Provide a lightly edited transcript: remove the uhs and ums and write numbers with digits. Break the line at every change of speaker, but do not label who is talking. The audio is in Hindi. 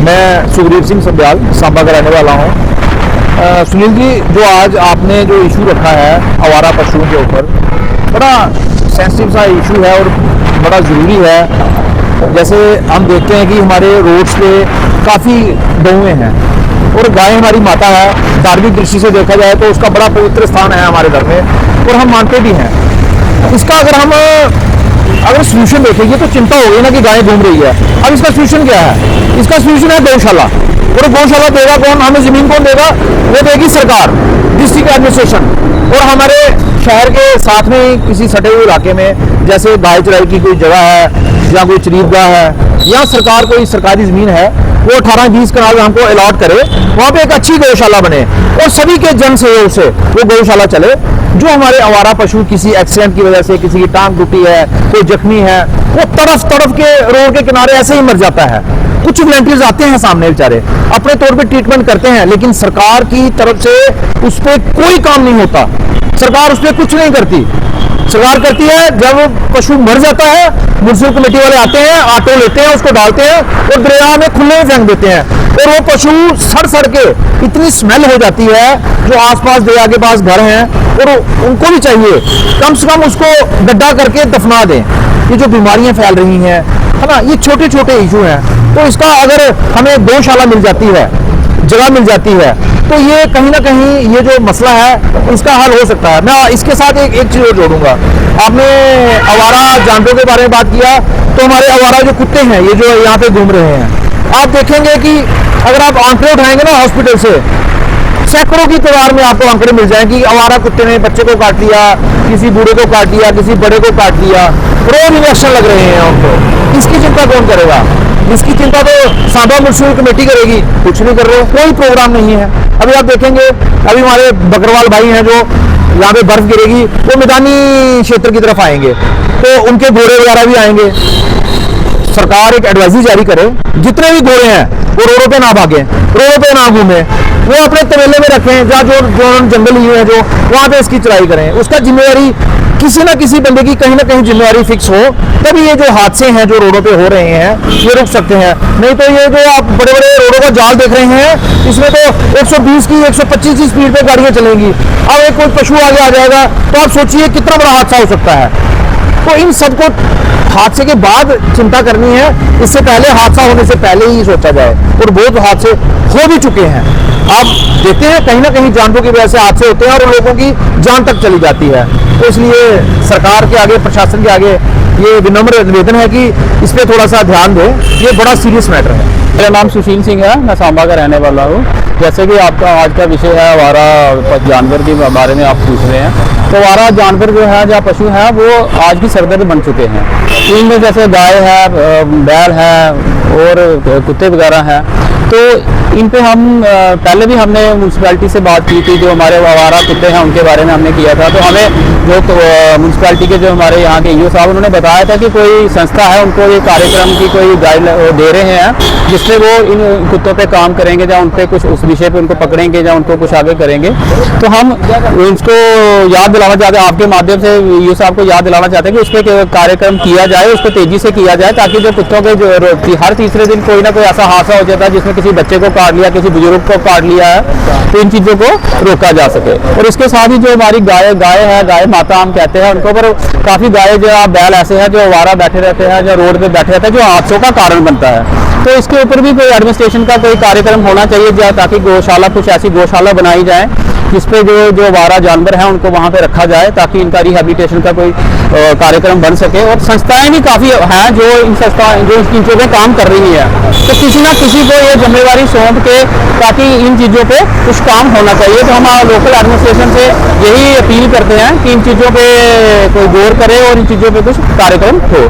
मैं सुखदीप सिंह संध्याल सांबा का रहने वाला हूँ। सुनील जी, जो आज आपने जो इशू रखा है आवारा पशुओं के ऊपर, बड़ा सेंसिटिव सा इशू है और बड़ा ज़रूरी है। जैसे हम देखते हैं कि हमारे रोड्स पे काफ़ी गौएँ हैं और गाय हमारी माता है। धार्मिक दृष्टि से देखा जाए तो उसका बड़ा पवित्र स्थान है हमारे घर में और हम मानते भी हैं। इसका अगर सोल्यूशन देखेंगे तो चिंता होगी ना कि गाय घूम रही है। अब इसका सोल्यूशन क्या है? इसका सोल्यूशन है गौशाला। और गौशाला देगा कौन? हमें जमीन कौन देगा? वो देगी सरकार, डिस्ट्रिक्ट एडमिनिस्ट्रेशन। और हमारे शहर के साथ में किसी सटे हुए इलाके में जैसे गाय चराई की कोई जगह है या कोई चरीदगाह है या सरकार कोई सरकारी जमीन है, वो 18-20 कनाल हमको अलॉट करे, वहाँ पे एक अच्छी गौशाला बने और सभी के जन सहयोग से वो गौशाला चले। जो हमारे आवारा पशु किसी एक्सीडेंट की वजह से, किसी की टांग टूटी है, कोई जख्मी है, वो तड़फ के रोड के किनारे ऐसे ही मर जाता है। कुछ वॉलंटियर्स आते हैं सामने, बेचारे अपने तौर पे ट्रीटमेंट करते हैं, लेकिन सरकार की तरफ से उस पर कोई काम नहीं होता। सरकार उस पर कुछ नहीं करती। सरकार करती है जब पशु मर जाता है, म्युनिसिपल कमेटी वाले आते हैं, ऑटो लेते हैं, उसको डालते हैं और दरिया में खुले में फेंक देते हैं और वो पशु सड़ के इतनी स्मेल हो जाती है। जो आसपास दरिया के पास घर हैं और उनको भी चाहिए कम से कम उसको गड्ढा करके दफना दें। ये जो बीमारियां फैल रही हैं, है ना, ये छोटे छोटे इशू हैं। तो इसका अगर हमें गौशाला मिल जाती है, जगह मिल जाती है, तो ये कहीं ना कहीं ये जो मसला है इसका हल हो सकता है। मैं इसके साथ एक चीज़ और जोड़ूंगा। आपने आवारा जानवरों के बारे में बात किया, तो हमारे आवारा जो कुत्ते हैं, ये जो यहाँ पे घूम रहे हैं, आप देखेंगे कि अगर आप आंकड़े उठाएंगे ना हॉस्पिटल से, सैकड़ों की तादाद में आपको आंकड़े मिल जाएंगे कि आवारा कुत्ते ने बच्चे को काट लिया, किसी बूढ़े को काट लिया, किसी बड़े को काट लिया, रोज इंजेक्शन लग रहे हैं उनको। इसकी चिंता कौन करेगा? इसकी चिंता तो सांबा म्युनिसिपल कमेटी करेगी। कुछ नहीं कर रहे, कोई प्रोग्राम नहीं है। अभी आप देखेंगे, अभी हमारे बकरवाल भाई हैं जो यहाँ पे बर्फ गिरेगी, वो मैदानी क्षेत्र की तरफ आएंगे, तो उनके घोड़े वगैरह भी आएंगे। सरकार एक एडवाइजरी जारी करे, जितने भी घोड़े हैं वो रोडों पे ना भागें, रोडों पे ना घूमें, वो अपने तबेले में रखें, जहाँ जो जंगल ही है जो वहाँ पे इसकी चराई करें। उसका जिम्मेवारी किसी ना किसी बंदे की कहीं ना कहीं जिम्मेवारी फिक्स हो, तभी ये जो हादसे हैं जो रोडों पे हो रहे हैं ये रुक सकते हैं। नहीं तो ये जो आप बड़े बड़े रोडों का जाल देख रहे हैं, इसमें तो 120 की 125 की स्पीड पे गाड़ियां चलेंगी। अब एक कोई पशु आगे आ जाएगा तो आप सोचिए कितना बड़ा हादसा हो सकता है। तो इन सबको हादसे के बाद चिंता करनी है, इससे पहले हादसा होने से पहले ही सोचा जाए। और बहुत हादसे हो भी चुके हैं। आप देखते हैं कहीं ना कहीं जानवरों की वजह से हादसे होते हैं और लोगों की जान तक चली जाती है। तो इसलिए सरकार के आगे, प्रशासन के आगे ये विनम्र निवेदन है कि इस पर थोड़ा सा ध्यान दें। ये बड़ा सीरियस मैटर है।
मेरा नाम सुशील सिंह है, मैं सांबा का रहने वाला हूँ। जैसे कि आपका आज का विषय है आवारा जानवर के बारे में आप पूछ रहे हैं, तो आवारा जानवर जो है, जो पशु हैं, वो आज की सरदर्द बन चुके हैं। इनमें जैसे गाय है, बैल है और कुत्ते वगैरह हैं। तो इन पे हम पहले भी हमने म्यूनसिपैलिटी से बात की थी। जो हमारे आवारा कुत्ते हैं उनके बारे में हमने किया था। तो हमें जो म्यूनसिपैलिटी के जो हमारे यहाँ के ईओ साहब, उन्होंने बताया था कि कोई संस्था है, उनको ये कार्यक्रम की कोई गाइड दे रहे हैं, जिसमें वो इन कुत्तों पे काम करेंगे, या उन पे कुछ उस विषय पे उनको पकड़ेंगे या उनको कुछ आगे करेंगे। तो हम उसको याद दिलाना चाहते हैं, आपके माध्यम से ईओ साहब को याद दिलाना चाहते हैं कि उस पर कार्यक्रम किया जाए, उसको तेजी से किया जाए, ताकि जो कुत्तों के जो हर तीसरे दिन कोई ना कोई ऐसा हादसा हो जाता है जिसमें किसी बच्चे को काट लिया, किसी बुजुर्ग को काट लिया है, तो इन चीज़ों को रोका जा सके। और इसके साथ ही जो हमारी गाय है, गाय माता हम कहते हैं उनको, पर काफ़ी गाय जो बैल ऐसे हैं जो आवारा बैठे रहते हैं, जो रोड पे बैठे रहते हैं, जो हादसों का कारण बनता है। तो इसके ऊपर भी कोई एडमिनिस्ट्रेशन का कोई कार्यक्रम होना चाहिए, ताकि गौशाला, कुछ ऐसी गौशाला बनाई जाए जिसपे जो आवारा जानवर हैं उनको वहाँ पे रखा जाए, ताकि इनका रिहेबिलिटेशन का कोई कार्यक्रम बन सके। और संस्थाएं भी काफ़ी हैं जो इन चीज़ों पे काम कर रही है। तो किसी ना किसी को ये जिम्मेवारी सौंप के, ताकि इन चीज़ों पे कुछ काम होना चाहिए। तो हम लोकल एडमिनिस्ट्रेशन से यही अपील करते हैं कि इन चीज़ों पे कोई गौर करे और इन चीज़ों पे कुछ कार्यक्रम हो।